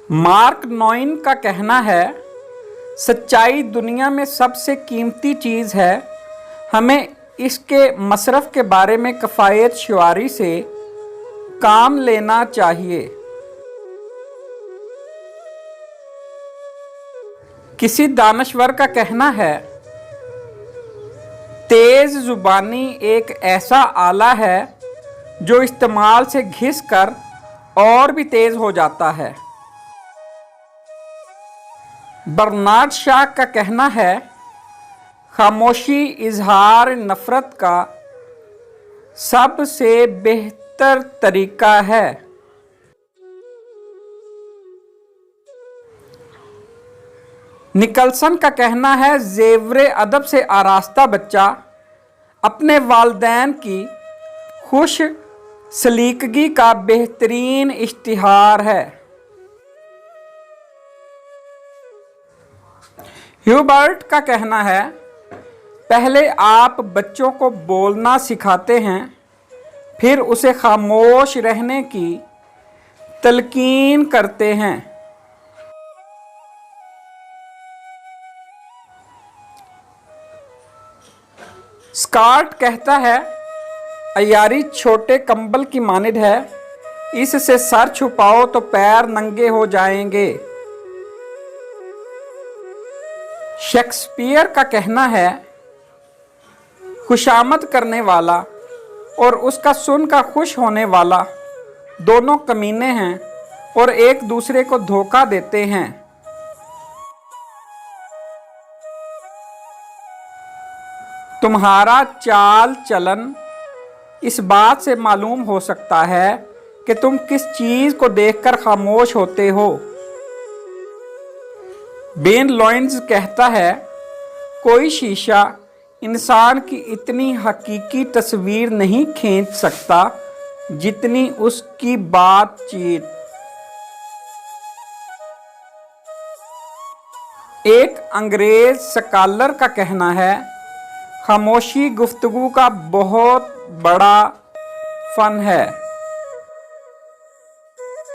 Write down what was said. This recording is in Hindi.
मार्क नॉइन का कहना है, सच्चाई दुनिया में सबसे कीमती चीज़ है। हमें इसके मसरफ के बारे में किफ़ायत शुआरी से काम लेना चाहिए। किसी दानश्वर का कहना है, तेज़ ज़ुबानी एक ऐसा आला है जो इस्तेमाल से घिस कर और भी तेज़ हो जाता है। बर्नार्ड शॉ का कहना है, खामोशी इजहार नफ़रत का सबसे बेहतर तरीका है। निकलसन का कहना है, ज़ेवरे अदब से आरास्ता बच्चा अपने वालिदैन की खुश सलीकगी का बेहतरीन इश्तिहार है। ह्यूबर्ट का कहना है, पहले आप बच्चों को बोलना सिखाते हैं, फिर उसे खामोश रहने की तलकीन करते हैं। स्कॉट कहता है, अयारी छोटे कंबल की मानिद है, इससे सर छुपाओ तो पैर नंगे हो जाएंगे। शेक्सपियर का कहना है, खुशामद करने वाला और उसका सुनकर खुश होने वाला दोनों कमीने हैं और एक दूसरे को धोखा देते हैं। तुम्हारा चाल चलन इस बात से मालूम हो सकता है कि तुम किस चीज़ को देखकर खामोश होते हो। बेन लॉयंस कहता है, कोई शीशा इंसान की इतनी हकीकी तस्वीर नहीं खींच सकता जितनी उसकी बातचीत। एक अंग्रेज स्कॉलर का कहना है, खामोशी गुफ्तगू का बहुत बड़ा फन है।